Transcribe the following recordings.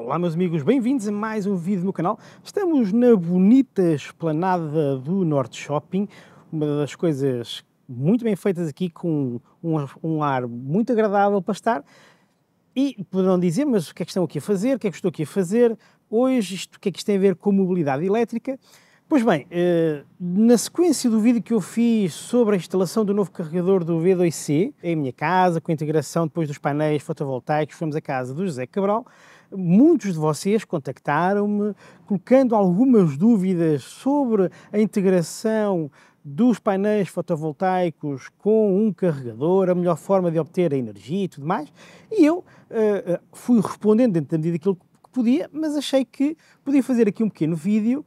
Olá meus amigos, bem-vindos a mais um vídeo do meu canal. Estamos na bonita esplanada do Norte Shopping, uma das coisas muito bem feitas aqui, com um ar muito agradável para estar. E poderão dizer, mas o que é que estão aqui a fazer? O que é que estou aqui a fazer hoje? O que é que isto tem a ver com mobilidade elétrica? Pois bem, na sequência do vídeo que eu fiz sobre a instalação do novo carregador do V2C, em minha casa, com a integração depois dos painéis fotovoltaicos, fomos à casa do José Cabral. Muitos de vocês contactaram-me, colocando algumas dúvidas sobre a integração dos painéis fotovoltaicos com um carregador, a melhor forma de obter a energia e tudo mais, e eu fui respondendo dentro da medida daquilo que podia, mas achei que podia fazer aqui um pequeno vídeo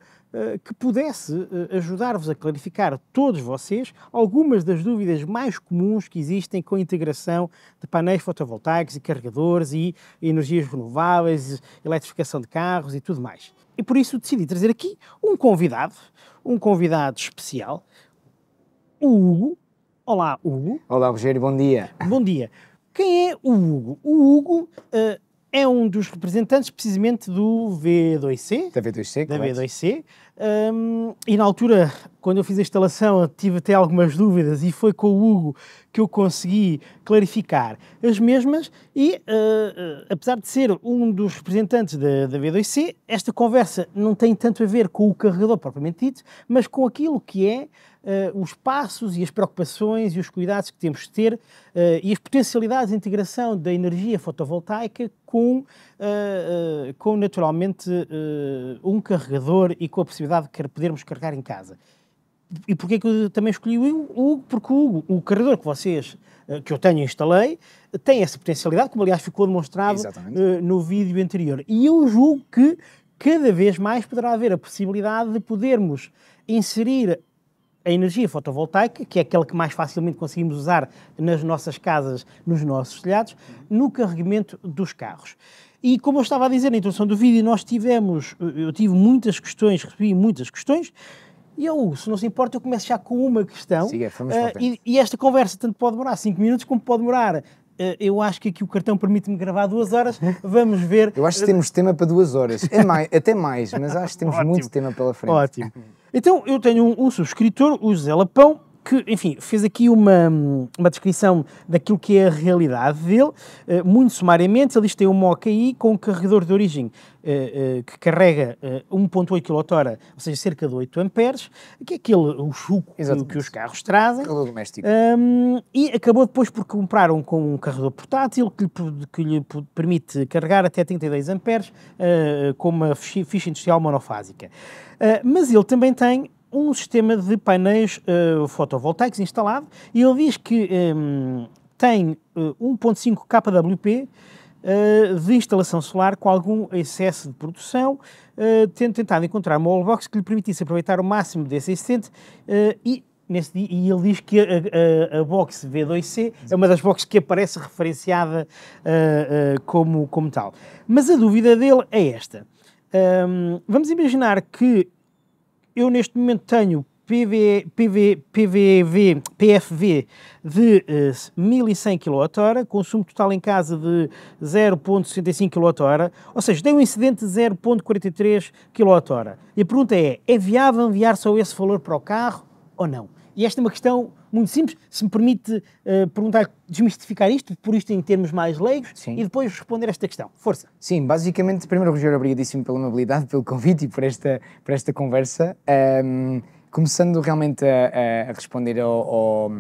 que pudesse ajudar-vos a clarificar, todos vocês, algumas das dúvidas mais comuns que existem com a integração de painéis fotovoltaicos e carregadores e energias renováveis, eletrificação de carros e tudo mais. E por isso decidi trazer aqui um convidado especial, o Hugo. Olá, Hugo. Olá, Rogério, bom dia. Bom dia. Quem é o Hugo? O Hugo é um dos representantes precisamente do V2C. Da V2C, Da correto. V2C. E na altura, quando eu fiz a instalação, tive até algumas dúvidas e foi com o Hugo que eu consegui clarificar as mesmas e, apesar de ser um dos representantes da V2C, esta conversa não tem tanto a ver com o carregador propriamente dito, mas com aquilo que é os passos e as preocupações e os cuidados que temos de ter e as potencialidades de integração da energia fotovoltaica com naturalmente um carregador e com a possibilidade de podermos carregar em casa. E porquê que eu também escolhi o Hugo? Porque o carregador que eu tenho e instalei tem essa potencialidade, como aliás ficou demonstrado no vídeo anterior. E eu julgo que cada vez mais poderá haver a possibilidade de podermos inserir a energia fotovoltaica, que é aquela que mais facilmente conseguimos usar nas nossas casas, nos nossos telhados, no carregamento dos carros. E como eu estava a dizer na introdução do vídeo, eu tive muitas questões, recebi muitas questões, e se não se importa, eu começo já com uma questão. Siga, vamos para frente. E esta conversa tanto pode demorar 5 minutos como pode demorar. Eu acho que aqui o cartão permite-me gravar 2 horas, vamos ver. Eu acho que temos tema para 2 horas, até mais, mas acho que temos muito tema pela frente. Ótimo. Então, eu tenho um subscritor, o José Lapão, que, enfim, fez aqui uma descrição daquilo que é a realidade dele, muito sumariamente. Ele diz que tem um Mokai com um carregador de origem que carrega 1.8 kWh, ou seja, cerca de 8 amperes, que é o chuco que os carros trazem. Carregador doméstico. E acabou depois por comprar com um carregador portátil que lhe permite carregar até 32 amperes com uma ficha industrial monofásica. Mas ele também tem um sistema de painéis fotovoltaicos instalado e ele diz que tem 1.5 kWp de instalação solar com algum excesso de produção, tendo tentado encontrar uma wallbox que lhe permitisse aproveitar o máximo desse excedente e ele diz que a box V2C é uma das boxes que aparece referenciada como tal. Mas a dúvida dele é esta. Vamos imaginar que eu neste momento tenho PFV de 1100 kWh, consumo total em casa de 0.65 kWh, ou seja, tem um excedente de 0.43 kWh. E a pergunta é viável enviar só esse valor para o carro ou não? E esta é uma questão muito simples, se me permite desmistificar isto, por isto em termos mais leigos, sim, e depois responder esta questão. Força! Sim, basicamente, primeiro, Rogério, obrigadíssimo pela amabilidade, pelo convite e por esta conversa. Começando realmente a responder ao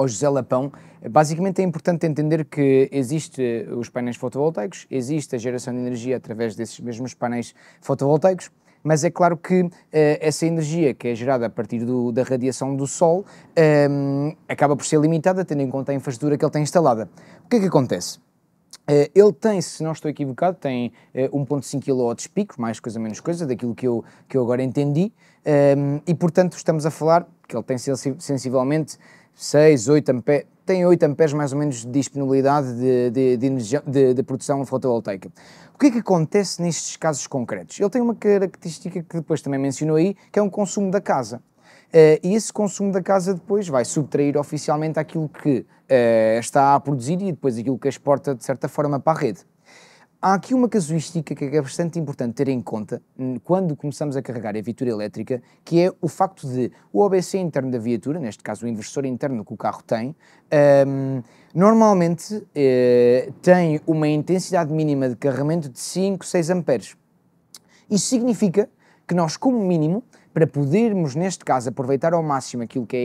José Lapão, basicamente é importante entender que existe os painéis fotovoltaicos, existe a geração de energia através desses mesmos painéis fotovoltaicos, mas é claro que essa energia que é gerada a partir da radiação do Sol acaba por ser limitada, tendo em conta a infraestrutura que ele tem instalada. O que é que acontece? Ele tem, se não estou equivocado, tem 1.5 kW pico, mais coisa menos coisa, daquilo que eu agora entendi, e portanto estamos a falar que ele tem sensivelmente 6, 8 amperes, tem 8 amperes mais ou menos de disponibilidade de produção fotovoltaica. O que é que acontece nestes casos concretos? Ele tem uma característica que depois também mencionou aí, que é um consumo da casa. E esse consumo da casa depois vai subtrair oficialmente aquilo que está a produzir e depois aquilo que exporta de certa forma para a rede. há aqui uma casuística que é bastante importante ter em conta quando começamos a carregar a viatura elétrica, que é o facto de o OBC interno da viatura, neste caso o inversor interno que o carro tem, normalmente tem uma intensidade mínima de carregamento de 5, 6 amperes. Isso significa que nós, como mínimo, para podermos, neste caso, aproveitar ao máximo aquilo que é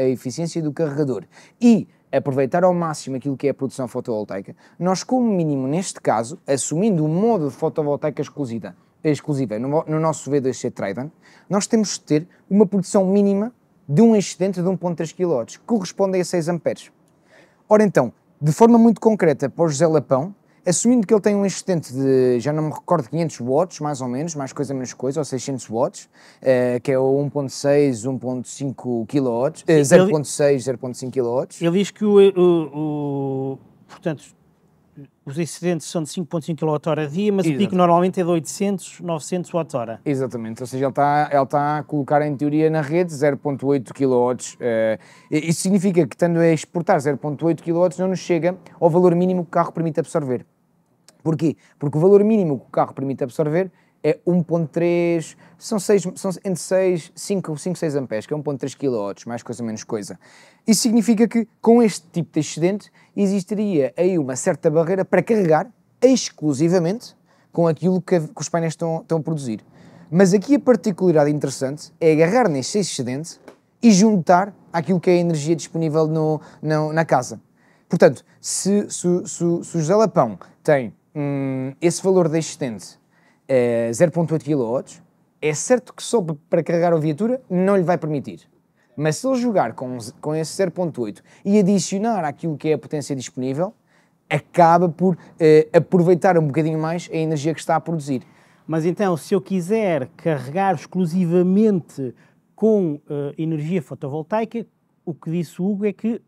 a eficiência do carregador e aproveitar ao máximo aquilo que é a produção fotovoltaica, nós, como mínimo, neste caso, assumindo o modo de fotovoltaica exclusiva no nosso V2C Trade-in, nós temos de ter uma produção mínima de um excedente de 1.3 kW, que corresponde a 6 amperes. Ora então, de forma muito concreta para o José Lapão, assumindo que ele tem um excedente de, já não me recordo, 500 watts, mais ou menos, mais coisa menos coisa, ou 600 watts, que é o 1.6, 1.5 kW, 0.6, 0.5 kW. Ele diz que portanto, os excedentes são de 5.5 kWh mas o pico normalmente é de 800, 900 Wh. Exatamente, ou seja, ele está a colocar em teoria na rede 0.8 kW. Isso significa que, estando a exportar 0.8 kW, não nos chega ao valor mínimo que o carro permite absorver. Porquê? Porque o valor mínimo que o carro permite absorver é 1.3, são entre 5, 6 amperes, que é 1.3 kW, mais coisa menos coisa. Isso significa que, com este tipo de excedente, existiria aí uma certa barreira para carregar exclusivamente com aquilo que os painéis estão a produzir. Mas aqui a particularidade interessante é agarrar neste excedente e juntar aquilo que é a energia disponível na casa. Portanto, se o José Lapão tem esse valor de excedente 0.8 kW, é certo que só para carregar a viatura não lhe vai permitir. Mas se ele jogar com esse 0.8 e adicionar aquilo que é a potência disponível, acaba por aproveitar um bocadinho mais a energia que está a produzir. Mas então, se eu quiser carregar exclusivamente com energia fotovoltaica, o que disse o Hugo é que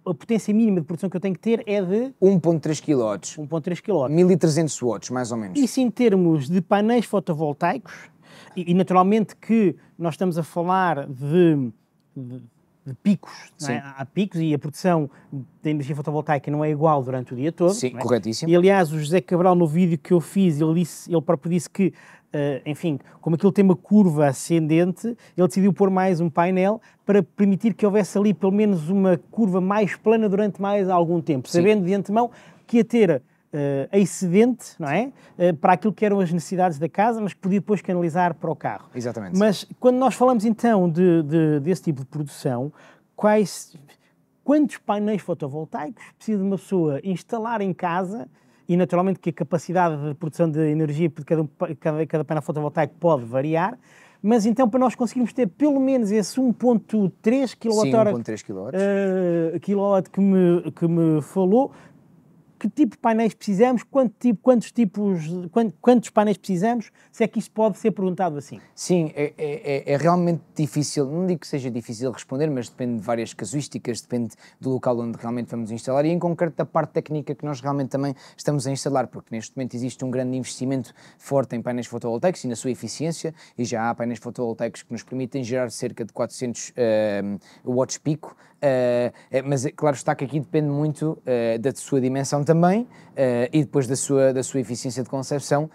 a potência mínima de produção que eu tenho que ter é de 1.3 kW. 1.3 kW. 1300 watts, mais ou menos. Isso em termos de painéis fotovoltaicos, e naturalmente que nós estamos a falar de picos, não é? Há picos e a produção da energia fotovoltaica não é igual durante o dia todo. Sim, não é? corretíssimo. E aliás, o José Cabral, no vídeo que eu fiz, ele próprio disse que, enfim, como aquilo tem uma curva ascendente, ele decidiu pôr mais um painel para permitir que houvesse ali pelo menos uma curva mais plana durante mais algum tempo, sabendo de antemão que ia ter excedente, não é? Para aquilo que eram as necessidades da casa, mas que podia depois canalizar para o carro. Exatamente. Mas quando nós falamos então desse tipo de produção, quantos painéis fotovoltaicos precisa uma pessoa instalar em casa? E naturalmente que a capacidade de produção de energia de cada painel fotovoltaico pode variar, mas então para nós conseguirmos ter pelo menos esse 1.3 kWh que me falou, que tipo de painéis precisamos, quantos painéis precisamos, se é que isso pode ser perguntado assim? Sim, é realmente difícil, não digo que seja difícil responder, mas depende de várias casuísticas, depende do local onde realmente vamos instalar e em concreto da parte técnica que nós realmente também estamos a instalar, porque neste momento existe um grande investimento forte em painéis fotovoltaicos e na sua eficiência, e já há painéis fotovoltaicos que nos permitem gerar cerca de 400 watts pico, mas claro está que aqui depende muito da sua dimensão também e depois da sua eficiência de concepção,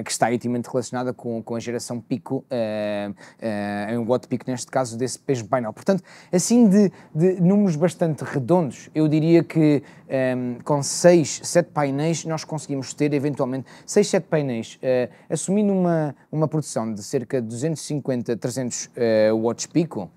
que está intimamente relacionada com a geração pico, em watt pico neste caso, desse mesmo painel. Portanto, assim de números bastante redondos, eu diria que com 6, 7 painéis nós conseguimos ter eventualmente 6, 7 painéis, assumindo uma produção de cerca de 250, 300 watts pico.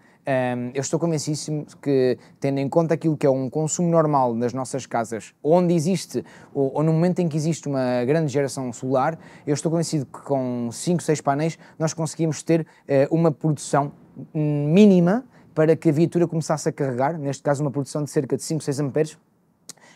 Eu estou convencidíssimo que, tendo em conta aquilo que é um consumo normal nas nossas casas, onde existe, ou no momento em que existe uma grande geração solar, eu estou convencido que com 5, 6 painéis nós conseguimos ter uma produção mínima para que a viatura começasse a carregar, neste caso uma produção de cerca de 5, 6 amperes,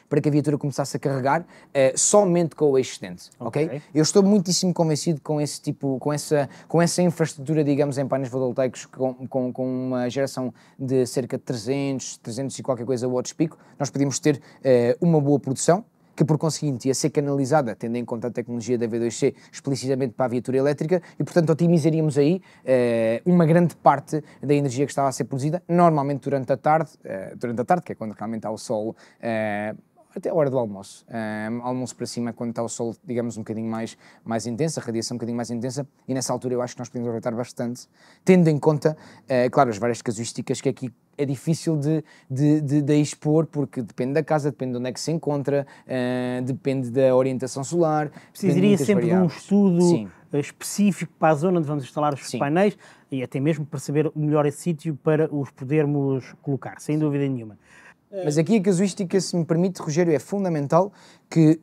para que a viatura começasse a carregar somente com o excedente, ok? Eu estou muitíssimo convencido com esse tipo, com essa infraestrutura, digamos, em painéis fotovoltaicos com uma geração de cerca de 300 e qualquer coisa watts pico, nós podíamos ter uma boa produção, que por conseguinte ia ser canalizada, tendo em conta a tecnologia da V2C, explicitamente para a viatura elétrica, e portanto otimizaríamos aí uma grande parte da energia que estava a ser produzida, normalmente durante a tarde, que é quando realmente há o sol até a hora do almoço. Almoço para cima quando está o sol, digamos, um bocadinho mais intenso, a radiação um bocadinho mais intensa, e nessa altura eu acho que nós podemos aproveitar bastante, tendo em conta, claro, as várias casuísticas que aqui é difícil de expor, porque depende da casa, depende de onde é que se encontra, depende da orientação solar. Precisaria sempre de um estudo Sim. específico para a zona onde vamos instalar os painéis e até mesmo para saber melhor esse sítio para os podermos colocar, sem dúvida nenhuma. Mas aqui a casuística, se me permite, Rogério, é fundamental que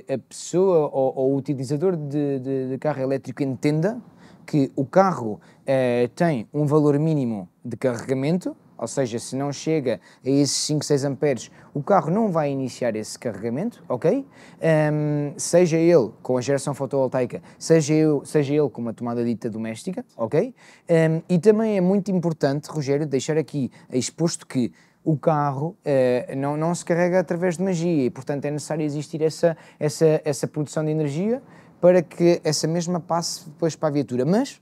a pessoa ou o utilizador de carro elétrico entenda que o carro tem um valor mínimo de carregamento, ou seja, se não chega a esses 5, 6 amperes, o carro não vai iniciar esse carregamento, ok? Seja ele com a geração fotovoltaica, seja ele com uma tomada dita doméstica, ok? E também é muito importante, Rogério, deixar aqui exposto que o carro não se carrega através de magia e, portanto, é necessário existir essa produção de energia para que essa mesma passe depois para a viatura. Mas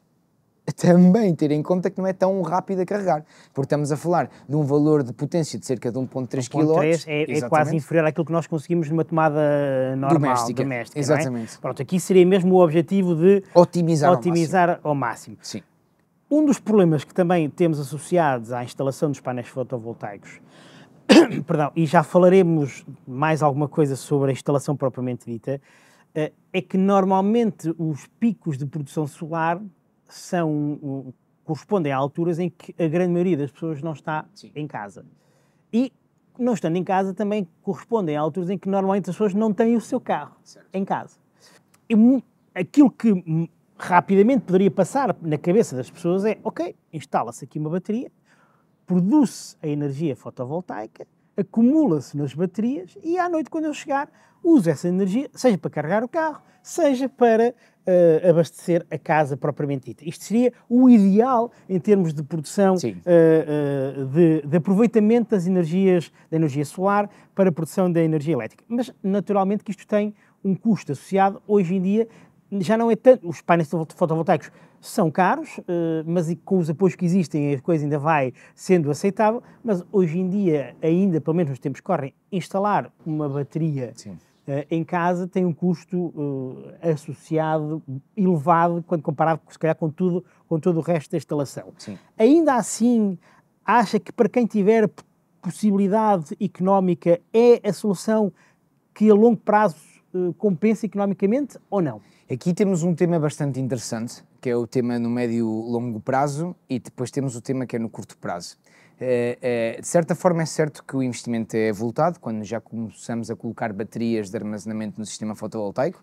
também ter em conta que não é tão rápido a carregar, porque estamos a falar de um valor de potência de cerca de 1.3 kW. É quase inferior àquilo que nós conseguimos numa tomada normal, doméstica. Exatamente. Não é? Pronto, aqui seria mesmo o objetivo de otimizar ao máximo. Sim. Um dos problemas que também temos associados à instalação dos painéis fotovoltaicos, perdão, e já falaremos mais alguma coisa sobre a instalação propriamente dita, é que normalmente os picos de produção solar correspondem a alturas em que a grande maioria das pessoas não está em casa. E, não estando em casa, também correspondem a alturas em que normalmente as pessoas não têm o seu carro em casa. E aquilo que rapidamente poderia passar na cabeça das pessoas é, ok, instala-se aqui uma bateria, produz-se a energia fotovoltaica, acumula-se nas baterias e à noite, quando eu chegar, uso essa energia, seja para carregar o carro, seja para abastecer a casa propriamente dita. Isto seria o ideal em termos de produção, de aproveitamento da energia solar para a produção da energia elétrica. Mas, naturalmente, que isto tem um custo associado. Hoje em dia, já não é tanto. Os painéis fotovoltaicos são caros, mas com os apoios que existem a coisa ainda vai sendo aceitável, mas hoje em dia, ainda, pelo menos nos tempos que correm, instalar uma bateria em casa tem um custo associado elevado quando comparado, se calhar, com todo o resto da instalação. Sim. Ainda assim, acha que para quem tiver possibilidade económica é a solução que a longo prazo compensa economicamente ou não? Aqui temos um tema bastante interessante, que é o tema no médio e longo prazo, e depois temos o tema que é no curto prazo. De certa forma é certo que o investimento é avultado quando já começamos a colocar baterias de armazenamento no sistema fotovoltaico.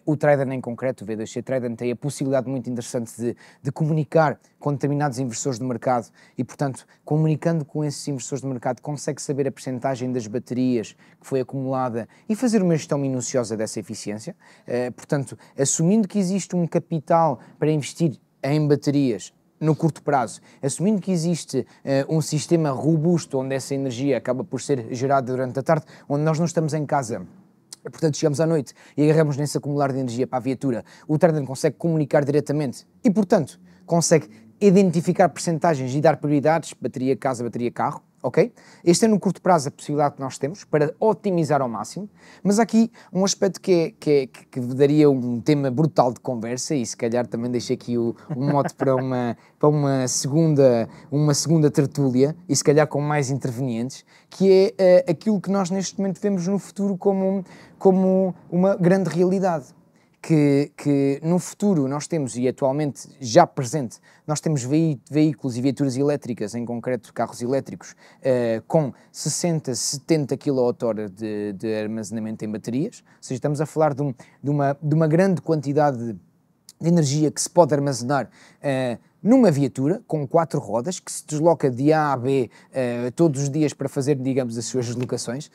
O Trident em concreto, o V2C Trident, tem a possibilidade muito interessante de comunicar com determinados inversores do mercado e, portanto, comunicando com esses inversores do mercado, consegue saber a percentagem das baterias que foi acumulada e fazer uma gestão minuciosa dessa eficiência. Portanto, assumindo que existe um capital para investir em baterias no curto prazo, assumindo que existe um sistema robusto onde essa energia acaba por ser gerada durante a tarde, onde nós não estamos em casa, portanto chegamos à noite e agarramos nesse acumular de energia para a viatura, o Trident consegue comunicar diretamente e, portanto, consegue identificar percentagens e dar prioridades, bateria casa, bateria carro, ok? Este é no curto prazo a possibilidade que nós temos para otimizar ao máximo, mas há aqui um aspecto que daria um tema brutal de conversa e se calhar também deixo aqui um mote para uma segunda tertúlia e se calhar com mais intervenientes, que é aquilo que nós neste momento vemos no futuro como uma grande realidade. Que no futuro nós temos, e atualmente já presente, nós temos veículos e viaturas elétricas, em concreto carros elétricos, com 60, 70 kWh de armazenamento em baterias, ou seja, estamos a falar de uma grande quantidade de energia que se pode armazenar numa viatura com 4 rodas, que se desloca de A a B todos os dias para fazer, digamos, as suas deslocações.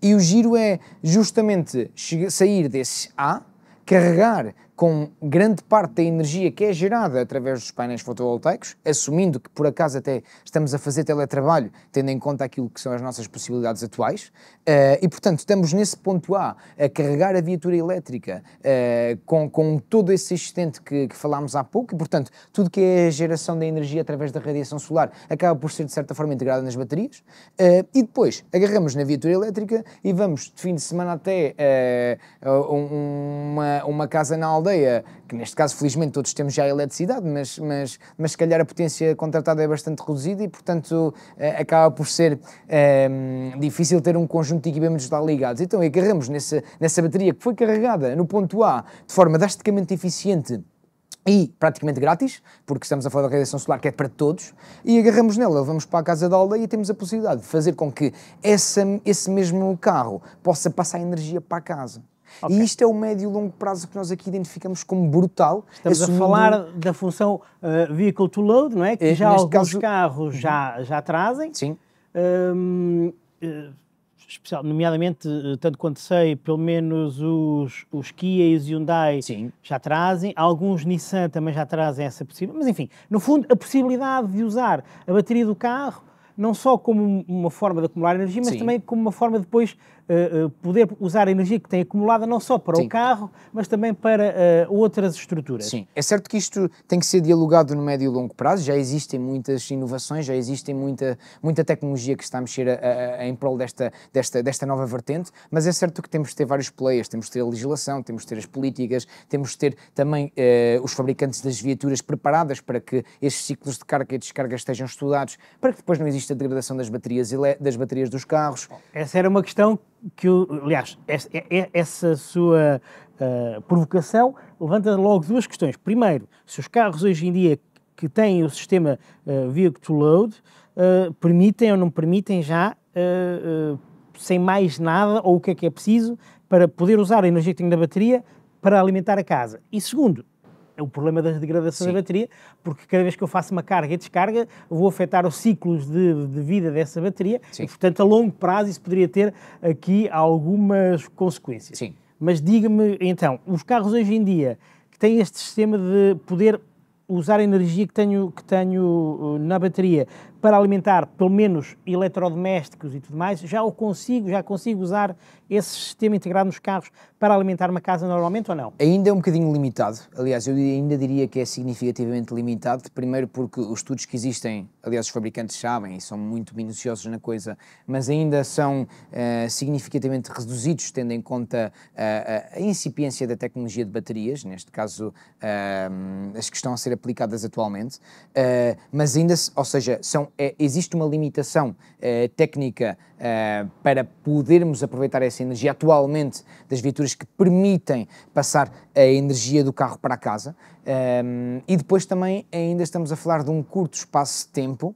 E o giro é justamente sair desse A, carregar com grande parte da energia que é gerada através dos painéis fotovoltaicos, assumindo que por acaso até estamos a fazer teletrabalho, tendo em conta aquilo que são as nossas possibilidades atuais, e portanto estamos nesse ponto A carregar a viatura elétrica com todo esse assistente que falámos há pouco, e portanto tudo que é a geração da energia através da radiação solar acaba por ser de certa forma integrada nas baterias, e depois agarramos na viatura elétrica e vamos de fim de semana até uma casa na aldeia, que neste caso felizmente todos temos já eletricidade, mas se calhar a potência contratada é bastante reduzida e portanto acaba por ser difícil ter um conjunto de equipamentos lá ligados. Então agarramos nessa bateria que foi carregada no ponto A de forma drasticamente eficiente e praticamente grátis, porque estamos a falar da radiação solar que é para todos, e agarramos nela, levamos para a casa da aldeia e temos a possibilidade de fazer com que esse mesmo carro possa passar energia para a casa. Okay. E isto é o médio e longo prazo que nós aqui identificamos como brutal. Estamos a falar da função vehicle to load, não é? Que já alguns carros já trazem. Sim. Nomeadamente, tanto quanto sei, pelo menos os Kia e os Hyundai Sim. já trazem, alguns Nissan também já trazem essa possibilidade, mas enfim, no fundo a possibilidade de usar a bateria do carro não só como uma forma de acumular energia, mas também como uma forma de depois poder usar a energia que tem acumulada não só para o carro, mas também para outras estruturas. Sim, é certo que isto tem que ser dialogado no médio e longo prazo, já existem muitas inovações, já existem muita tecnologia que está a mexer em prol desta nova vertente, mas é certo que temos de ter vários players, temos de ter a legislação, temos de ter as políticas, temos de ter também os fabricantes das viaturas preparadas para que esses ciclos de carga e descarga estejam estudados, para que depois não exista degradação das baterias dos carros. Essa era uma questão que, aliás, essa sua provocação levanta logo duas questões. Primeiro, se os carros hoje em dia que têm o sistema Vehicle to Load permitem ou não permitem já, sem mais nada, ou o que é preciso para poder usar a energia que tem na bateria para alimentar a casa. E segundo, é o problema da degradação da bateria, porque cada vez que eu faço uma carga e descarga, vou afetar os ciclos de vida dessa bateria. Sim. E, portanto, a longo prazo isso poderia ter aqui algumas consequências. Sim. Mas diga-me, então, os carros hoje em dia que têm este sistema de poder usar a energia que tenho na bateria para alimentar pelo menos eletrodomésticos e tudo mais, já consigo usar esse sistema integrado nos carros para alimentar uma casa normalmente ou não? Ainda é um bocadinho limitado, aliás, eu ainda diria que é significativamente limitado, primeiro porque os estudos que existem, aliás, os fabricantes sabem e são muito minuciosos na coisa, mas ainda são significativamente reduzidos, tendo em conta a incipiência da tecnologia de baterias, neste caso as que estão a ser aplicadas atualmente, mas ainda, ou seja, existe uma limitação técnica para podermos aproveitar essa energia atualmente das viaturas que permitem passar a energia do carro para a casa, e depois também ainda estamos a falar de um curto espaço de tempo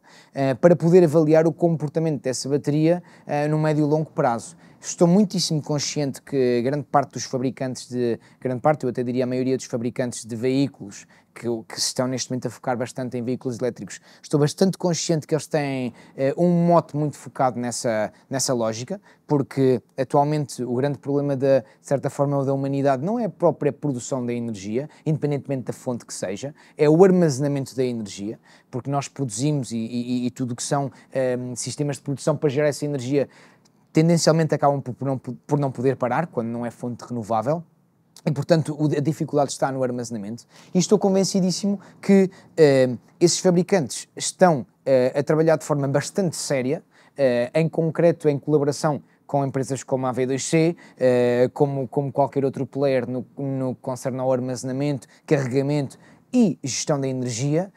para poder avaliar o comportamento dessa bateria no médio e longo prazo. Estou muitíssimo consciente que grande parte dos fabricantes eu até diria a maioria dos fabricantes de veículos que se estão neste momento a focar bastante em veículos elétricos, estou bastante consciente que eles têm um mote muito focado nessa lógica, porque atualmente o grande problema de certa forma da humanidade não é a própria produção da energia, independentemente da fonte que seja, é o armazenamento da energia, porque nós produzimos e tudo o que são sistemas de produção para gerar essa energia tendencialmente acabam por não poder parar quando não é fonte renovável. E, portanto, a dificuldade está no armazenamento. E estou convencidíssimo que esses fabricantes estão a trabalhar de forma bastante séria, em concreto em colaboração com empresas como a V2C, como qualquer outro player no que concerne ao armazenamento, carregamento e gestão da energia,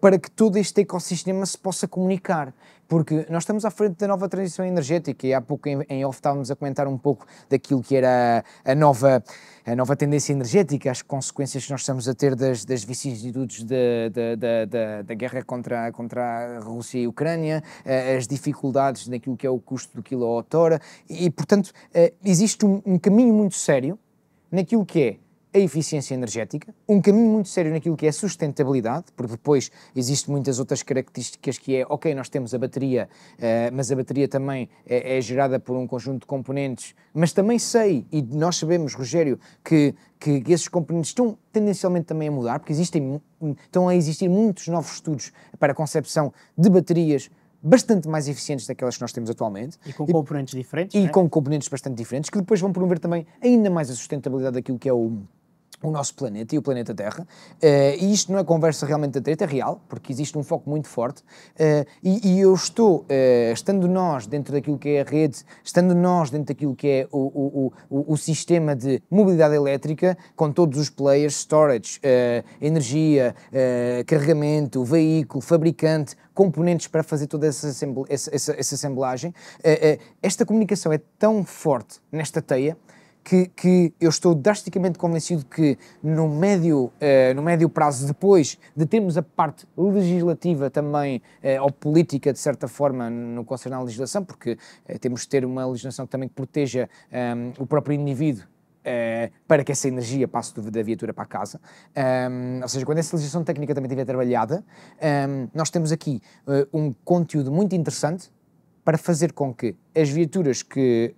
para que todo este ecossistema se possa comunicar. Porque nós estamos à frente da nova transição energética e há pouco em off estávamos a comentar um pouco daquilo que era a nova tendência energética, as consequências que nós estamos a ter das vicissitudes da guerra contra a Rússia e a Ucrânia, as dificuldades naquilo que é o custo do quilowatt-hora e, portanto, existe um caminho muito sério naquilo que é a eficiência energética, um caminho muito sério naquilo que é a sustentabilidade, porque depois existem muitas outras características que é, ok, nós temos a bateria, mas a bateria também é gerada por um conjunto de componentes, mas também sei, e nós sabemos, Rogério, que esses componentes estão tendencialmente também a mudar, porque estão a existir muitos novos estudos para a concepção de baterias bastante mais eficientes daquelas que nós temos atualmente. E com componentes diferentes. E com componentes bastante diferentes, que depois vão promover também ainda mais a sustentabilidade daquilo que é o nosso planeta e o planeta Terra. E isto não é conversa realmente da treta, é real, porque existe um foco muito forte. E eu estou, estando nós dentro daquilo que é a rede, estando nós dentro daquilo que é o sistema de mobilidade elétrica, com todos os players, storage, energia, carregamento, veículo, fabricante, componentes para fazer toda essa assemblagem, esta comunicação é tão forte nesta teia que eu estou drasticamente convencido que no médio prazo, depois de termos a parte legislativa também, ou política de certa forma, no concernado à legislação, porque temos de ter uma legislação que também proteja o próprio indivíduo, para que essa energia passe da viatura para a casa. Ou seja, quando essa legislação técnica também estiver trabalhada, nós temos aqui um conteúdo muito interessante para fazer com que as viaturas que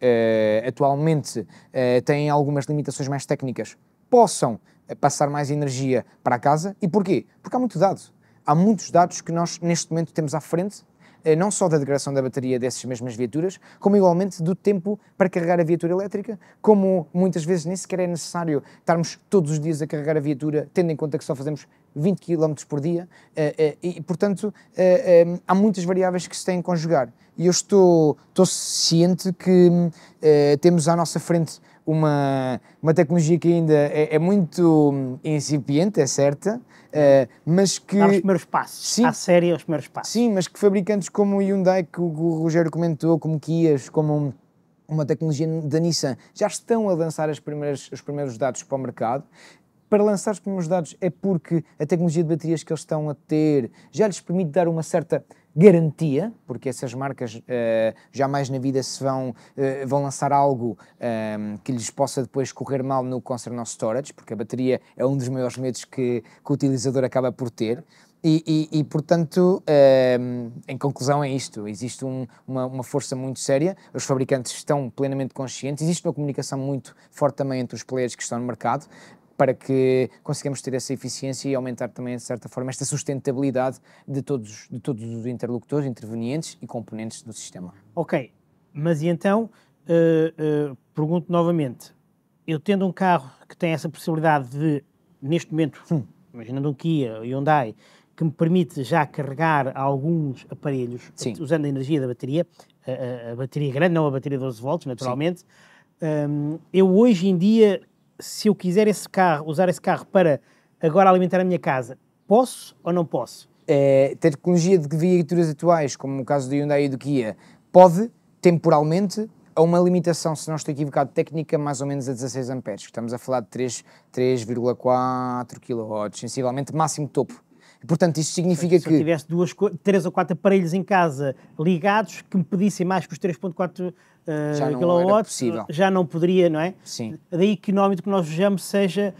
atualmente têm algumas limitações mais técnicas possam passar mais energia para a casa. E porquê? Porque há muito dado. Há muitos dados que nós neste momento temos à frente, não só da degradação da bateria dessas mesmas viaturas, como igualmente do tempo para carregar a viatura elétrica, como muitas vezes nem sequer é necessário estarmos todos os dias a carregar a viatura, tendo em conta que só fazemos 20 km por dia, e portanto há muitas variáveis que se têm que conjugar. E eu estou ciente que temos à nossa frente uma tecnologia que ainda é muito incipiente, é certa, mas que... Dar os primeiros passos, sim, à série os primeiros passos. Sim, mas que fabricantes como o Hyundai, que o Rogério comentou, como Kias, como uma tecnologia da Nissan, já estão a lançar os primeiros dados para o mercado. Para lançar os primeiros dados é porque a tecnologia de baterias que eles estão a ter já lhes permite dar uma certa garantia, porque essas marcas jamais na vida vão lançar algo que lhes possa depois correr mal no que concerne ao storage, porque a bateria é um dos maiores medos que o utilizador acaba por ter. E portanto, em conclusão é isto, existe uma força muito séria, os fabricantes estão plenamente conscientes, existe uma comunicação muito forte também entre os players que estão no mercado, para que consigamos ter essa eficiência e aumentar também, de certa forma, esta sustentabilidade de todos os interlocutores, intervenientes e componentes do sistema. Ok, mas e então, pergunto novamente, eu tendo um carro que tem essa possibilidade de, neste momento, imaginando um Kia, Hyundai, que me permite já carregar alguns aparelhos, sim, usando a energia da bateria, a bateria grande, não a bateria de 12 volts, naturalmente, eu hoje em dia, se eu quiser usar esse carro para agora alimentar a minha casa, posso ou não posso? A tecnologia de viaturas atuais, como no caso do Hyundai e do Kia, pode, temporalmente, a uma limitação, se não estou equivocado, técnica, mais ou menos a 16 amperes. Estamos a falar de 3,4 kW, sensivelmente, máximo topo. Portanto, isso significa que... Se eu tivesse 3 ou 4 aparelhos em casa ligados que me pedissem mais que os 3,4 kW, já não poderia, não é? Sim. Daí que normalmente o que nós vejamos seja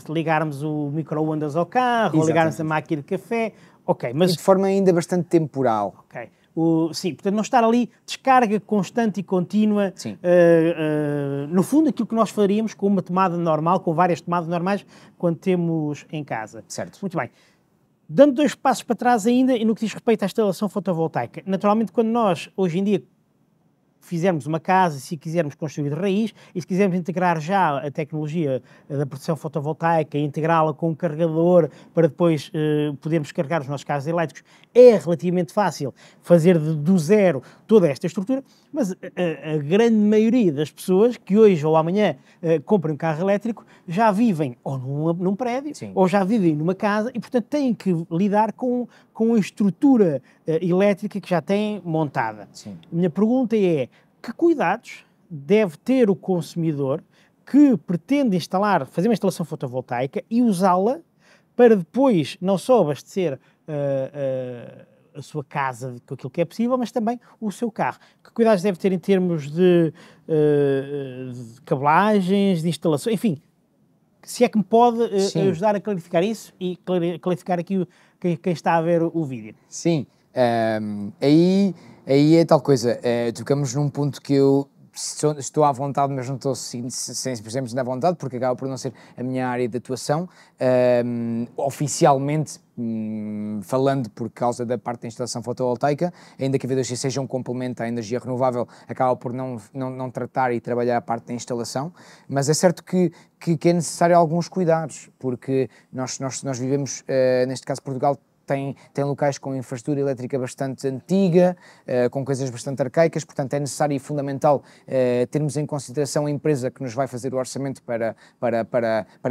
ligarmos o micro-ondas ao carro, exatamente, ou ligarmos a máquina de café, ok. Mas... E de forma ainda bastante temporal. Ok. Sim, portanto, não estar ali descarga constante e contínua, no fundo aquilo que nós faríamos com uma tomada normal, com várias tomadas normais, quando temos em casa. Certo. Muito bem. Dando 2 passos para trás ainda, e no que diz respeito à instalação fotovoltaica, naturalmente quando nós, hoje em dia, fizermos uma casa, se quisermos construir de raiz, e se quisermos integrar já a tecnologia da produção fotovoltaica, integrá-la com um carregador para depois podermos carregar os nossos carros elétricos, é relativamente fácil fazer do zero toda esta estrutura, mas a grande maioria das pessoas que hoje ou amanhã comprem um carro elétrico já vivem ou num prédio, sim, ou já vivem numa casa e, portanto, têm que lidar com a estrutura elétrica que já têm montada. Sim. A minha pergunta é: que cuidados deve ter o consumidor que pretende fazer uma instalação fotovoltaica e usá-la para depois não só abastecer a sua casa com aquilo que é possível, mas também o seu carro? Que cuidados deve ter em termos de cabelagens, de instalação, enfim, se é que me pode ajudar a clarificar isso e clarificar aqui quem está a ver o vídeo. Sim, aí é tal coisa, tocamos num ponto que eu estou à vontade, mas não estou 100% à vontade, porque acaba por não ser a minha área de atuação, oficialmente, falando por causa da parte da instalação fotovoltaica, ainda que a V2C seja um complemento à energia renovável, acaba por não tratar e trabalhar a parte da instalação, mas é certo que é necessário alguns cuidados, porque nós vivemos, neste caso Portugal, tem locais com infraestrutura elétrica bastante antiga, com coisas bastante arcaicas, portanto é necessário e fundamental termos em consideração a empresa que nos vai fazer o orçamento para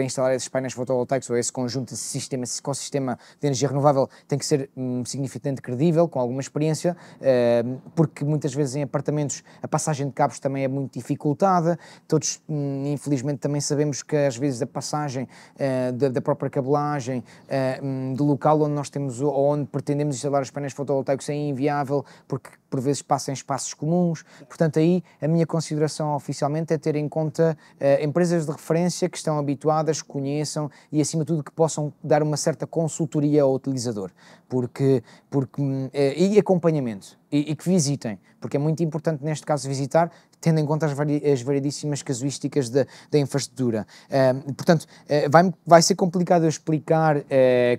instalar esses painéis fotovoltaicos ou esse conjunto de sistema, esse ecossistema de energia renovável tem que ser significativamente credível, com alguma experiência, porque muitas vezes em apartamentos a passagem de cabos também é muito dificultada, todos infelizmente também sabemos que às vezes a passagem da própria cabelagem do local onde nós temos ou onde pretendemos instalar os painéis fotovoltaicos é inviável porque por vezes passa em espaços comuns, portanto aí a minha consideração oficialmente é ter em conta empresas de referência que estão habituadas, conheçam e acima de tudo que possam dar uma certa consultoria ao utilizador, e acompanhamento, e que visitem, porque é muito importante neste caso visitar, tendo em conta as variedíssimas casuísticas da infraestrutura. Portanto, vai ser complicado eu explicar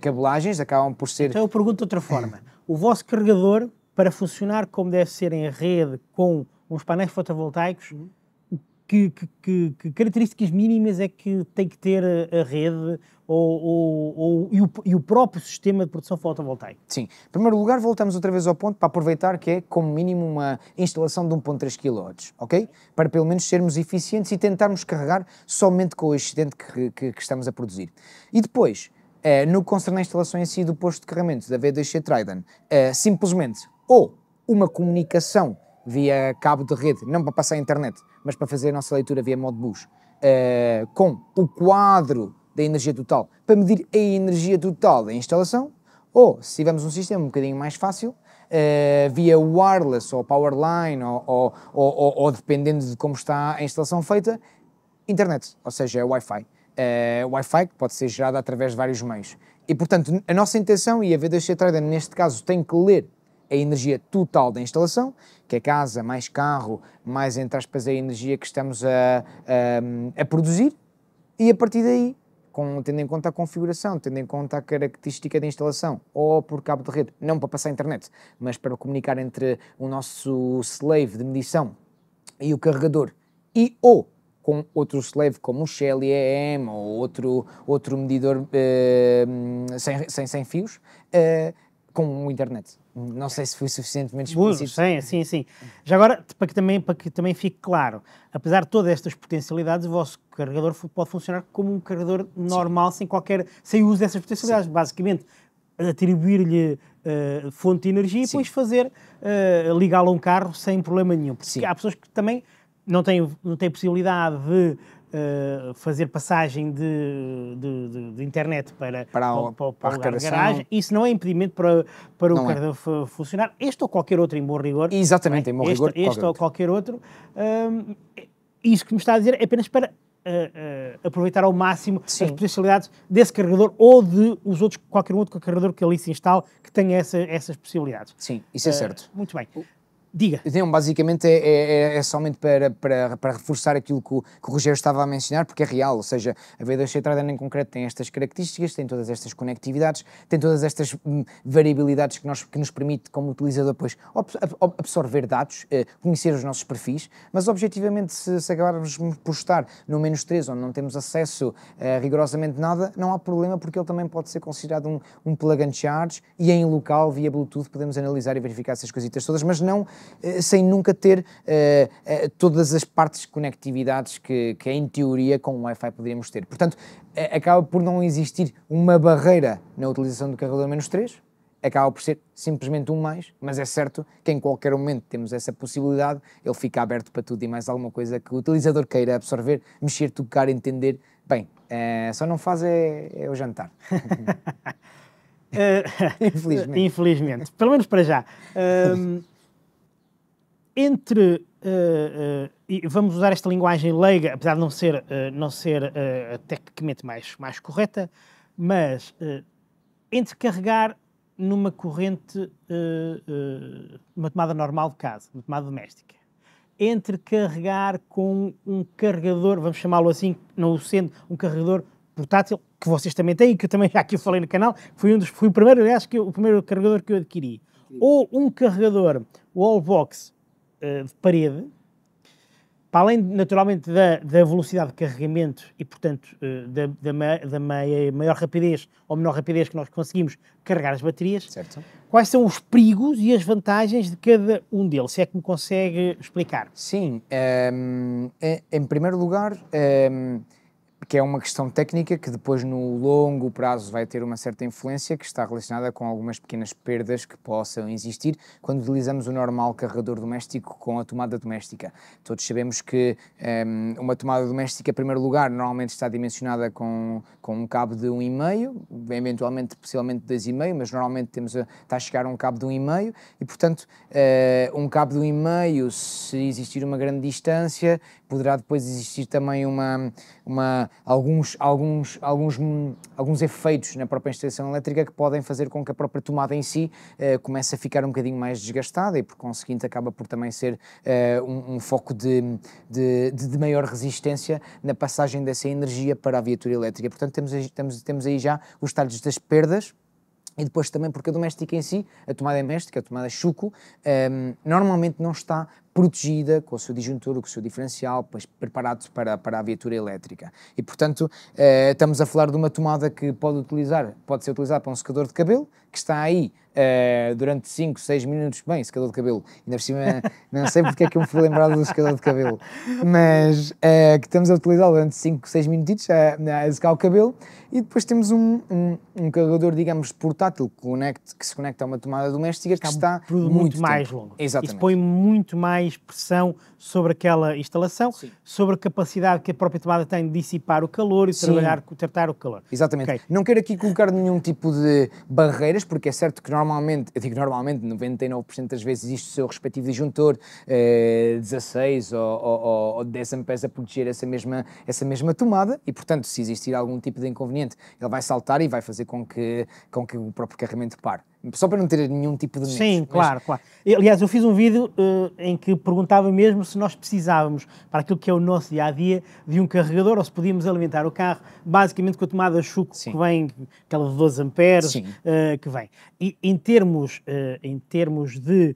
cabelagens, acabam por ser... Então eu pergunto de outra forma, o vosso carregador, para funcionar como deve ser em rede com uns painéis fotovoltaicos, que características mínimas é que tem que ter a rede e o próprio sistema de produção fotovoltaica? Sim. Em primeiro lugar, voltamos outra vez ao ponto para aproveitar que é, como mínimo, uma instalação de 1.3 kW, ok? Para pelo menos sermos eficientes e tentarmos carregar somente com o excedente que estamos a produzir. E depois, no que concerne a instalação em si do posto de carregamento da V2C Trident, simplesmente ou uma comunicação via cabo de rede, não para passar a internet, mas para fazer a nossa leitura via Modbus, com o quadro da energia total, para medir a energia total da instalação, ou se tivermos um sistema um bocadinho mais fácil, via wireless ou powerline, ou dependendo de como está a instalação feita, internet, ou seja, Wi-Fi. Wi-Fi que pode ser gerado através de vários meios. E, portanto, a nossa intenção, e a V2C Trident neste caso tem que ler a energia total da instalação, que é casa, mais carro, mais, entre aspas, a energia que estamos a produzir, e a partir daí, tendo em conta a configuração, tendo em conta a característica da instalação, ou por cabo de rede, não para passar a internet, mas para comunicar entre o nosso slave de medição e o carregador, ou com outro slave como o Shell EM ou outro medidor sem fios, com o internet. Não sei se foi suficientemente explícito. Sim. Já agora, para que também fique claro, apesar de todas estas potencialidades, o vosso carregador pode funcionar como um carregador normal, sem uso dessas potencialidades. Sim. Basicamente, atribuir-lhe fonte de energia e depois ligá-lo a um carro sem problema nenhum. Porque há pessoas que também não têm possibilidade de fazer passagem de internet para o lugar de garagem. Isso não é impedimento para o carregador funcionar. Este ou qualquer outro, em bom rigor. Exatamente, em bom rigor. Este ou qualquer outro. Isso que me está a dizer é apenas para aproveitar ao máximo as potencialidades desse carregador ou de qualquer outro carregador que ali se instale que tenha essas possibilidades. Sim, isso é certo. Muito bem. Diga. Então, basicamente é somente para reforçar aquilo que o Rogério estava a mencionar, porque é real, ou seja, a V2C Trident em concreto tem estas características, tem todas estas conectividades, tem todas estas variabilidades que nos permite, como utilizador, depois absorver dados, conhecer os nossos perfis, mas objetivamente se acabarmos por estar no -3, onde não temos acesso a rigorosamente nada, não há problema, porque ele também pode ser considerado um plug and charge e em local, via Bluetooth, podemos analisar e verificar essas coisitas todas, mas não sem nunca ter todas as partes de conectividades que em teoria com o Wi-Fi poderíamos ter. Portanto, acaba por não existir uma barreira na utilização do carregador -3, acaba por ser simplesmente um mais, mas é certo que em qualquer momento temos essa possibilidade, ele fica aberto para tudo e mais alguma coisa que o utilizador queira absorver, mexer, tocar, entender. Bem, só não faz é o jantar. Infelizmente. Pelo menos para já. entre, e vamos usar esta linguagem leiga, apesar de não ser tecnicamente mais correta, mas entre carregar numa corrente, uma tomada normal de casa, uma tomada doméstica, entre carregar com um carregador, vamos chamá-lo assim, não sendo um carregador portátil, que vocês também têm, que eu também já aqui falei no canal, foi o primeiro, aliás, o primeiro carregador que eu adquiri, ou um carregador wallbox de parede, para além, naturalmente, da velocidade de carregamento e, portanto, da maior rapidez ou menor rapidez que nós conseguimos carregar as baterias, certo. Quais são os perigos e as vantagens de cada um deles? Se é que me consegue explicar? Sim, em primeiro lugar, que é uma questão técnica que depois no longo prazo vai ter uma certa influência, que está relacionada com algumas pequenas perdas que possam existir quando utilizamos o normal carregador doméstico com a tomada doméstica. Todos sabemos que uma tomada doméstica, em primeiro lugar, normalmente está dimensionada com um cabo de 1,5, eventualmente, possivelmente 2,5, mas normalmente está a chegar a um cabo de 1,5 e, portanto, um cabo de 1,5, se existir uma grande distância, poderá depois existir também alguns efeitos na própria instalação elétrica que podem fazer com que a própria tomada em si comece a ficar um bocadinho mais desgastada e, por conseguinte, acaba por também ser um foco de maior resistência na passagem dessa energia para a viatura elétrica. Portanto, temos aí já os detalhes das perdas. E depois também porque a doméstica em si, a tomada doméstica, a tomada Schuko, normalmente não está protegida com o seu disjuntor, com o seu diferencial, pois preparado para a viatura elétrica. E, portanto, estamos a falar de uma tomada que pode ser utilizada para um secador de cabelo, que está aí durante 5, 6 minutos, bem, secador de cabelo, ainda por cima, não sei porque é que eu me fui lembrado do secador de cabelo, mas que estamos a utilizá-lo durante 5, 6 minutitos a secar o cabelo, e depois temos um carregador, digamos, portátil que se conecta a uma tomada doméstica que está muito mais longo. Exatamente. Isso põe muito mais pressão sobre aquela instalação, sim, sobre a capacidade que a própria tomada tem de dissipar o calor e de tratar o calor. Exatamente. Okay. Não quero aqui colocar nenhum tipo de barreiras, porque é certo que normalmente, 99% das vezes existe o seu respectivo disjuntor, 16 ou 10 amperes a proteger essa mesma tomada e, portanto, se existir algum tipo de inconveniente, ele vai saltar e vai fazer com que o próprio carregamento pare. Só para não ter nenhum tipo de medo. Sim, claro. Aliás, eu fiz um vídeo em que perguntava mesmo se nós precisávamos, para aquilo que é o nosso dia-a-dia, de um carregador ou se podíamos alimentar o carro, basicamente com a tomada Schuko, que vem, aquela de 12 amperes, que vem. E em termos de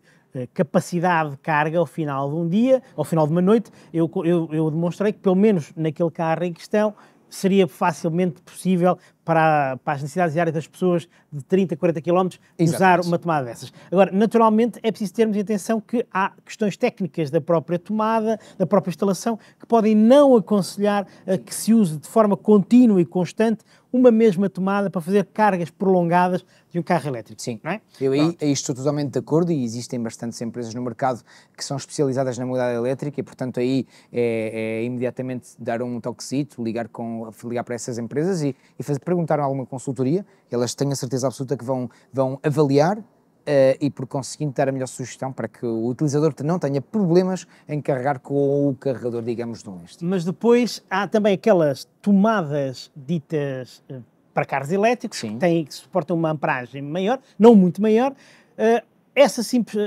capacidade de carga ao final de um dia, ao final de uma noite, eu demonstrei que, pelo menos naquele carro em questão, seria facilmente possível para as necessidades diárias das pessoas de 30, 40 km usar uma tomada dessas. Agora, naturalmente, é preciso termos em atenção que há questões técnicas da própria tomada, da própria instalação, que podem não aconselhar a que se use de forma contínua e constante uma mesma tomada para fazer cargas prolongadas de um carro elétrico. Sim, não é? Eu aí estou totalmente de acordo e existem bastantes empresas no mercado que são especializadas na modalidade elétrica e, portanto, aí é imediatamente dar um toquezito, ligar para essas empresas e perguntar a alguma consultoria, elas tenho a certeza absoluta que vão avaliar e, por conseguinte, dar a melhor sugestão para que o utilizador não tenha problemas em carregar com o carregador, digamos, doméstico. Mas depois há também aquelas tomadas ditas para carros elétricos, que suportam uma amperagem maior, não muito maior. Essa simples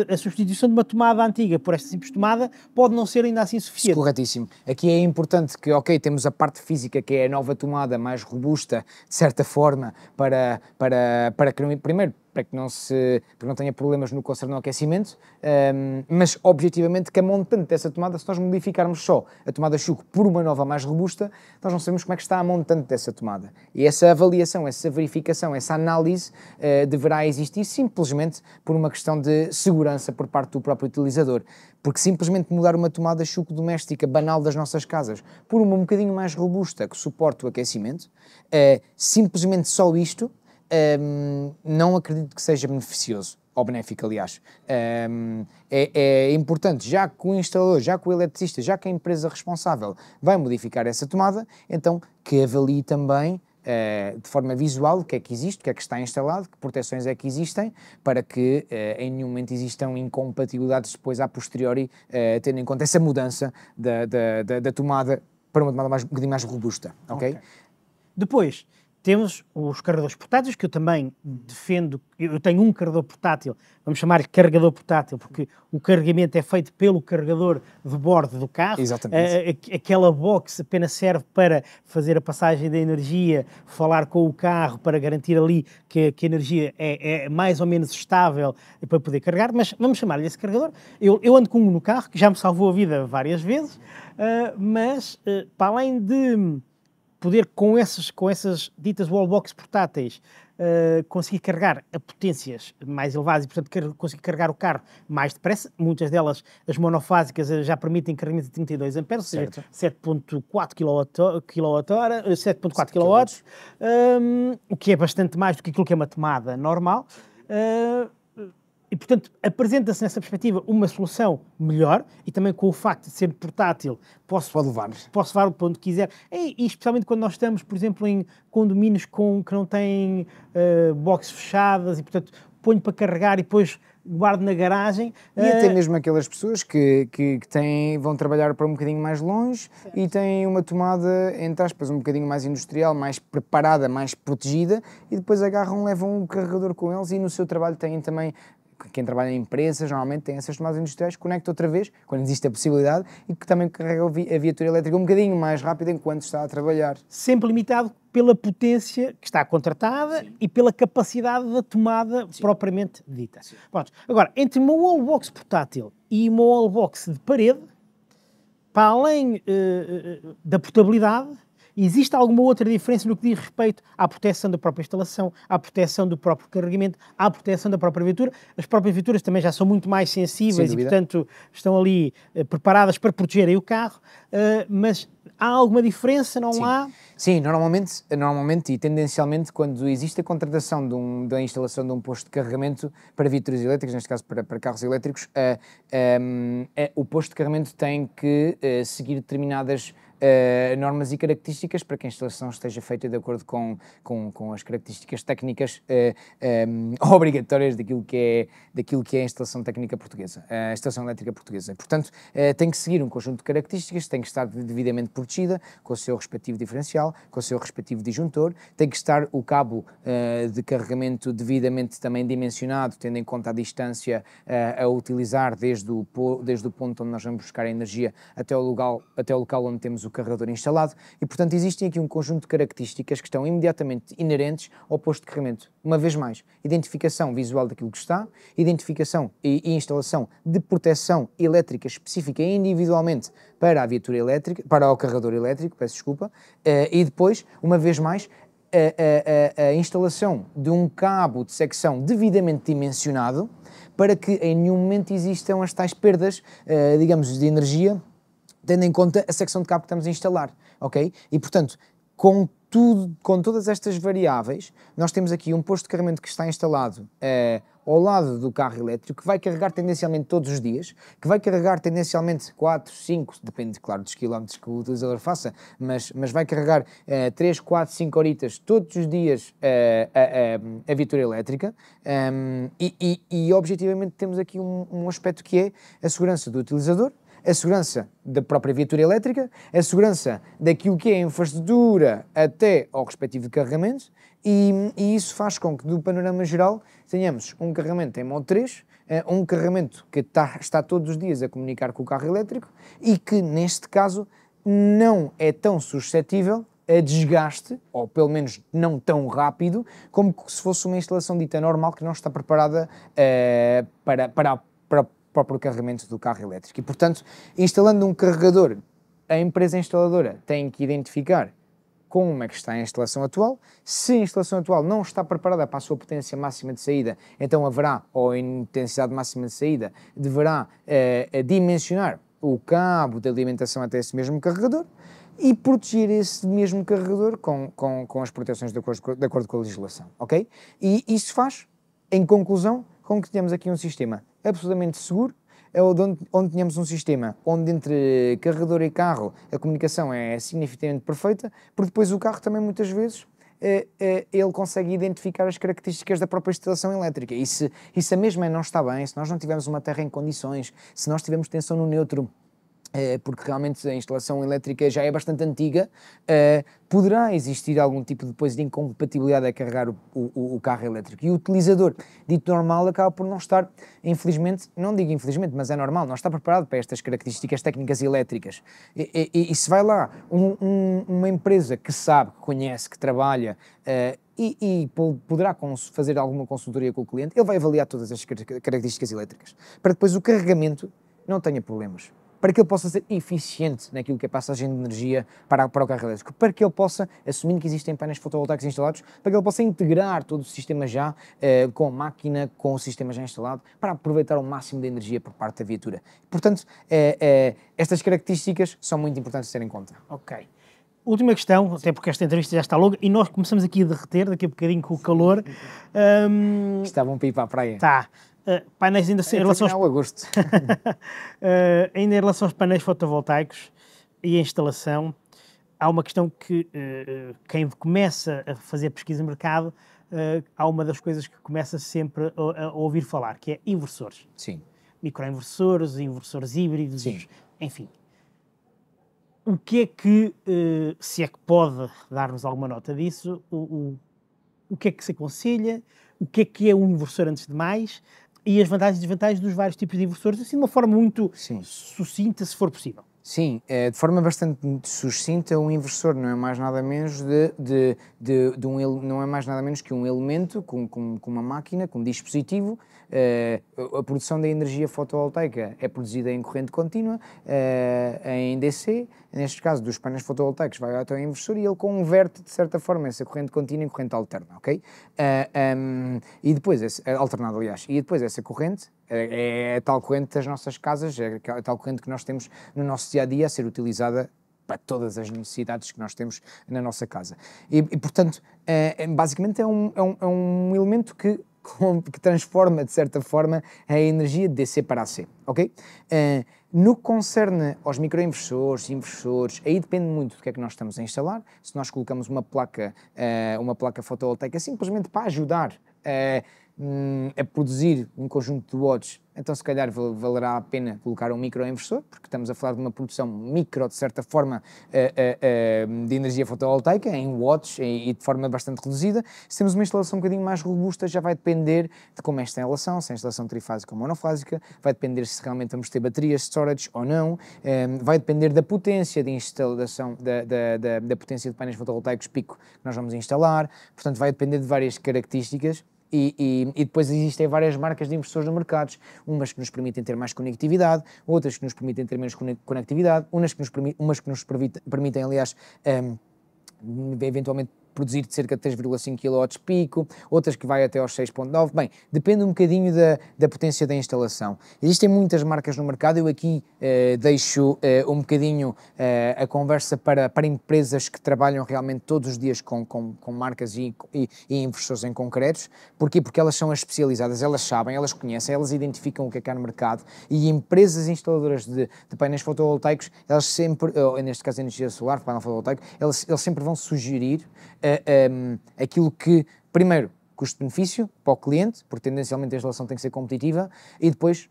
a substituição de uma tomada antiga por esta simples tomada pode não ser ainda assim suficiente. Corretíssimo. Aqui é importante que, temos a parte física, que é a nova tomada mais robusta, de certa forma, para que, primeiro, para que não tenha problemas no que concerne ao aquecimento, mas objetivamente que a montante dessa tomada, se nós modificarmos só a tomada Schuko por uma nova mais robusta, nós não sabemos como é que está a montante dessa tomada. E essa avaliação, essa verificação, essa análise deverá existir simplesmente por uma questão de segurança por parte do próprio utilizador. Porque simplesmente mudar uma tomada Schuko doméstica banal das nossas casas por uma um bocadinho mais robusta que suporte o aquecimento, simplesmente só isto, não acredito que seja beneficioso, ou benéfico, aliás. É importante, já que o instalador, já que o eletricista, já que a empresa responsável vai modificar essa tomada, então que avalie também de forma visual o que é que existe, o que é que está instalado, que proteções é que existem, para que em nenhum momento existam incompatibilidades depois a posteriori, tendo em conta essa mudança da tomada para uma tomada um bocadinho mais robusta, ok? Depois, temos os carregadores portáteis, que eu também defendo. Eu tenho um carregador portátil, vamos chamar-lhe carregador portátil, porque o carregamento é feito pelo carregador de bordo do carro. Exatamente. Aquela box apenas serve para fazer a passagem da energia, falar com o carro, para garantir ali que a energia é mais ou menos estável para poder carregar, mas vamos chamar-lhe esse carregador. Eu ando com um no carro, que já me salvou a vida várias vezes, mas para além de poder, com essas ditas wallbox portáteis, conseguir carregar a potências mais elevadas e, portanto, conseguir carregar o carro mais depressa. Muitas delas, as monofásicas, já permitem carregamento de 32 amperes, ou seja, 7.4 kWh, 7.4 kW, o que é bastante mais do que aquilo que é uma tomada normal. E, portanto, apresenta-se nessa perspectiva uma solução melhor, e também com o facto de ser portátil, posso levar para onde quiser, e especialmente quando nós estamos, por exemplo, em condomínios que não têm boxes fechadas, e, portanto, ponho para carregar e depois guardo na garagem. E até mesmo aquelas pessoas que vão trabalhar para um bocadinho mais longe e têm uma tomada, entre aspas, um bocadinho mais industrial, mais preparada, mais protegida, e depois agarram, levam um carregador com eles, e no seu trabalho têm também. Quem trabalha em empresas normalmente tem essas tomadas industriais, conecta outra vez, quando existe a possibilidade, e que também carrega a viatura elétrica um bocadinho mais rápido enquanto está a trabalhar. Sempre limitado pela potência que está contratada. Sim. E pela capacidade da tomada. Sim. Propriamente dita. Pronto. Agora, entre uma wallbox portátil e uma wallbox de parede, para além da portabilidade, existe alguma outra diferença no que diz respeito à proteção da própria instalação, à proteção do próprio carregamento, à proteção da própria viatura? As próprias viaturas também já são muito mais sensíveis e, portanto, estão ali preparadas para protegerem o carro, mas há alguma diferença? Não há? Sim, normalmente e tendencialmente, quando existe a contratação da instalação de um posto de carregamento para viaturas elétricas, neste caso para carros elétricos, o posto de carregamento tem que seguir determinadas normas e características para que a instalação esteja feita de acordo com as características técnicas obrigatórias daquilo que é a instalação técnica portuguesa, a instalação elétrica portuguesa. Portanto, tem que seguir um conjunto de características, tem que estar devidamente protegida, com o seu respectivo diferencial, com o seu respectivo disjuntor, tem que estar o cabo de carregamento devidamente também dimensionado, tendo em conta a distância a utilizar desde o ponto onde nós vamos buscar a energia até o local onde temos o carregador instalado, e, portanto, existem aqui um conjunto de características que estão imediatamente inerentes ao posto de carregamento. Uma vez mais, identificação visual daquilo que está, identificação e instalação de proteção elétrica específica individualmente para a viatura elétrica, para o carregador elétrico, peço desculpa, e depois, uma vez mais, a instalação de um cabo de secção devidamente dimensionado para que em nenhum momento existam as tais perdas, digamos, de energia, tendo em conta a secção de cabo que estamos a instalar, ok? E, portanto, com todas estas variáveis, nós temos aqui um posto de carregamento que está instalado ao lado do carro elétrico, que vai carregar tendencialmente todos os dias, que vai carregar tendencialmente 4, 5, depende, claro, dos quilómetros que o utilizador faça, mas vai carregar 3, 4, 5 horitas todos os dias a viatura elétrica, e objetivamente temos aqui um aspecto que é a segurança do utilizador, a segurança da própria viatura elétrica, a segurança daquilo que é a infraestrutura até ao respectivo carregamento, e isso faz com que, do panorama geral, tenhamos um carregamento em modo 3, um carregamento que está todos os dias a comunicar com o carro elétrico e que, neste caso, não é tão suscetível a desgaste, ou pelo menos não tão rápido, como se fosse uma instalação dita normal que não está preparada para o próprio carregamento do carro elétrico. E, portanto, instalando um carregador, a empresa instaladora tem que identificar como é que está a instalação atual. Se a instalação atual não está preparada para a sua potência máxima de saída, então haverá, ou a intensidade máxima de saída, deverá dimensionar o cabo de alimentação até esse mesmo carregador e proteger esse mesmo carregador com as proteções de acordo com a legislação, ok? E isso faz, em conclusão, com que tenhamos aqui um sistema absolutamente seguro, onde tenhamos um sistema onde entre carregador e carro a comunicação é significativamente perfeita, porque depois o carro também muitas vezes ele consegue identificar as características da própria instalação elétrica. E se a mesma não está bem, se nós não tivermos uma terra em condições, se nós tivermos tensão no neutro, porque realmente a instalação elétrica já é bastante antiga, poderá existir algum tipo depois de incompatibilidade a carregar o carro elétrico. E o utilizador dito normal acaba por não estar, infelizmente, não digo infelizmente, mas é normal, não está preparado para estas características técnicas elétricas. E se vai lá uma empresa que sabe, que conhece, que trabalha, e poderá fazer alguma consultoria com o cliente, ele vai avaliar todas as características elétricas, para depois o carregamento não tenha problemas, para que ele possa ser eficiente naquilo que é a passagem de energia para o carro elétrico, para que ele possa, assumindo que existem painéis fotovoltaicos instalados, para que ele possa integrar todo o sistema já com a máquina, com o sistema já instalado, para aproveitar o máximo da energia por parte da viatura. Portanto, estas características são muito importantes de ter em conta. Ok. Última questão, até porque esta entrevista já está longa e nós começamos aqui a derreter, daqui a bocadinho com o calor. Estavam para ir para a praia. Tá. Painéis ainda em relação aos... agosto. ainda em relação aos painéis fotovoltaicos e a instalação, há uma questão que quem começa a fazer pesquisa de mercado, há uma das coisas que começa sempre a ouvir falar, que é inversores. Sim. Microinversores, inversores híbridos, Sim. Enfim. O que é que, se é que pode dar-nos alguma nota disso, o que é que se aconselha, o que é um inversor antes de mais, e as vantagens e desvantagens dos vários tipos de inversores, assim de uma forma muito sucinta, se for possível. Sim, de forma bastante sucinta, um inversor não é mais nada menos não é mais nada menos que um elemento com uma máquina, com um dispositivo. A produção da energia fotovoltaica é produzida em corrente contínua, em DC, neste caso dos painéis fotovoltaicos vai até o inversor e ele converte de certa forma essa corrente contínua em corrente alterna, ok? E depois, alternada aliás, e depois essa corrente é a tal corrente das nossas casas, é a tal corrente que nós temos no nosso dia-a-dia a ser utilizada para todas as necessidades que nós temos na nossa casa. E portanto, basicamente é um elemento que transforma, de certa forma, a energia de DC para AC, ok? No que concerne aos microinversores, inversores, aí depende muito do que é que nós estamos a instalar. Se nós colocamos uma placa fotovoltaica simplesmente para ajudar a produzir um conjunto de watts, então se calhar valerá a pena colocar um microinversor, porque estamos a falar de uma produção micro, de certa forma, de energia fotovoltaica, em watts e de forma bastante reduzida. Se temos uma instalação um bocadinho mais robusta, já vai depender de como é esta instalação, se é instalação trifásica ou monofásica, vai depender se realmente vamos ter baterias, storage ou não, vai depender da potência de instalação, da potência de painéis fotovoltaicos pico que nós vamos instalar, portanto vai depender de várias características. E depois existem várias marcas de inversores no mercado, umas que nos permitem ter mais conectividade, outras que nos permitem ter menos conectividade, umas que nos permitem, aliás, eventualmente produzir de cerca de 3,5 kW pico, outras que vai até aos 6,9. Bem, depende um bocadinho da potência da instalação. Existem muitas marcas no mercado, eu aqui deixo um bocadinho a conversa para empresas que trabalham realmente todos os dias com marcas e inversores em concretos. Porquê? Porque elas são as especializadas, elas sabem, elas conhecem, elas identificam o que é que há no mercado, e empresas instaladoras de painéis fotovoltaicos, elas sempre, neste caso energia solar, painel fotovoltaico, eles sempre vão sugerir aquilo que, primeiro, custo-benefício para o cliente, porque tendencialmente a instalação tem que ser competitiva, e depois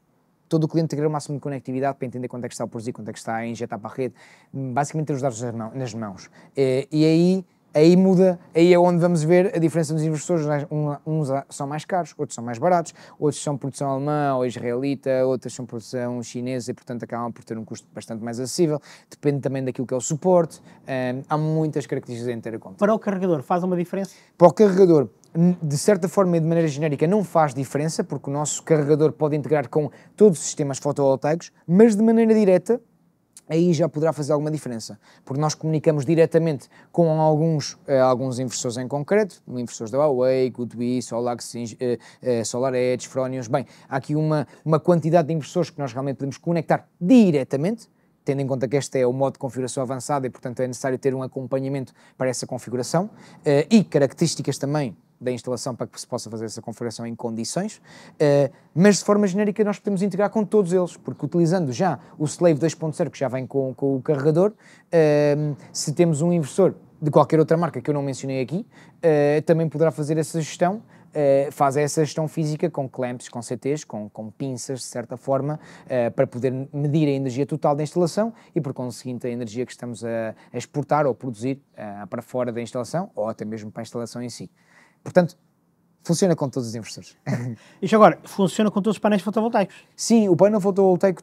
todo o cliente ter o máximo de conectividade para entender quanto é que está a produzir, quanto é que está a injetar para a rede, basicamente ter os dados nas mãos. E aí muda, aí é onde vamos ver a diferença dos inversores. Uns são mais caros, outros são mais baratos, outros são produção alemã ou israelita, outros são produção chinesa e, portanto, acabam por ter um custo bastante mais acessível. Depende também daquilo que é o suporte. Há muitas características a ter em conta. Para o carregador, faz uma diferença? Para o carregador, de certa forma e de maneira genérica, não faz diferença, porque o nosso carregador pode integrar com todos os sistemas fotovoltaicos, mas de maneira direta, aí já poderá fazer alguma diferença, porque nós comunicamos diretamente com alguns inversores em concreto, inversores da Huawei, GoodWe, Solax, SolarEdge, Fronius. Bem, há aqui uma quantidade de inversores que nós realmente podemos conectar diretamente, tendo em conta que este é o modo de configuração avançada e, portanto, é necessário ter um acompanhamento para essa configuração e características também da instalação para que se possa fazer essa configuração em condições, mas de forma genérica nós podemos integrar com todos eles, porque utilizando já o Slave 2.0 que já vem com o carregador, se temos um inversor de qualquer outra marca que eu não mencionei aqui, também poderá fazer essa gestão, faz essa gestão física com clamps, com CTs, com pinças, de certa forma, para poder medir a energia total da instalação e, por conseguinte, a energia que estamos a exportar ou produzir para fora da instalação ou até mesmo para a instalação em si. Portanto, funciona com todos os investidores. Isto agora, funciona com todos os painéis fotovoltaicos? Sim, o painel fotovoltaico,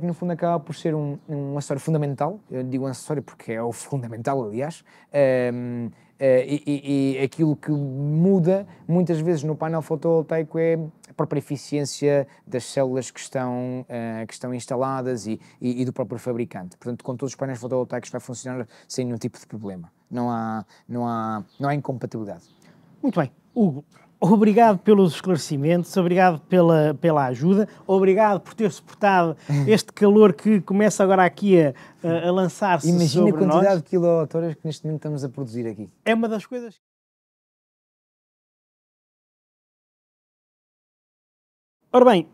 no fundo, acaba por ser um acessório fundamental. Eu digo um acessório porque é o fundamental, aliás. E aquilo que muda muitas vezes no painel fotovoltaico é a própria eficiência das células que estão instaladas e do próprio fabricante. Portanto, com todos os painéis fotovoltaicos vai funcionar sem nenhum tipo de problema. Não há incompatibilidade. Muito bem. Hugo, obrigado pelos esclarecimentos, obrigado pela ajuda, obrigado por ter suportado este calor que começa agora aqui a lançar-se sobre nós. Imagina a quantidade de quilowatts que neste momento estamos a produzir aqui. É uma das coisas... Ora bem,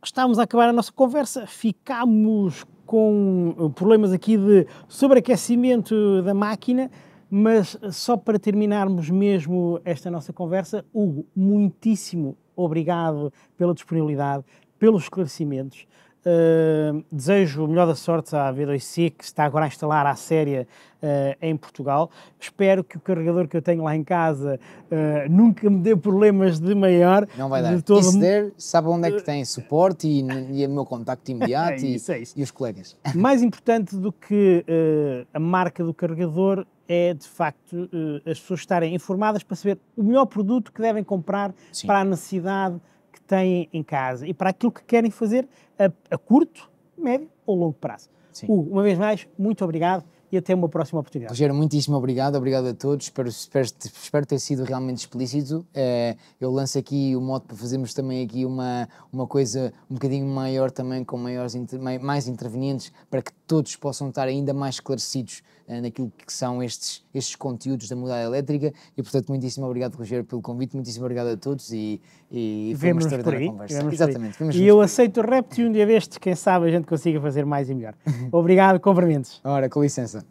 estamos a acabar a nossa conversa, ficámos com problemas aqui de sobreaquecimento da máquina, mas só para terminarmos mesmo esta nossa conversa, Hugo, muitíssimo obrigado pela disponibilidade, pelos esclarecimentos. Desejo o melhor da sorte à V2C, que está agora a instalar à séria em Portugal. Espero que o carregador que eu tenho lá em casa nunca me dê problemas de maior. Não vai dar. E se der, sabe onde é que tem suporte e o meu contacto imediato e os colegas. Mais importante do que a marca do carregador é, de facto, as pessoas estarem informadas para saber o melhor produto que devem comprar para a necessidade que têm em casa e para aquilo que querem fazer a curto, médio ou longo prazo. Hugo, uma vez mais, muito obrigado e até uma próxima oportunidade. Rogério, muitíssimo obrigado a todos, espero ter sido realmente explícito. Eu lanço aqui o modo para fazermos também aqui uma coisa um bocadinho maior também, com mais intervenientes, para que todos possam estar ainda mais esclarecidos naquilo que são estes conteúdos da modalidade elétrica e, portanto, muitíssimo obrigado, Rogério, pelo convite, muitíssimo obrigado a todos e foi uma extraordinária conversa. Exatamente. E eu aceito o repto e um dia destes, quem sabe, a gente consiga fazer mais e melhor. Obrigado, cumprimentos. Ora, com licença.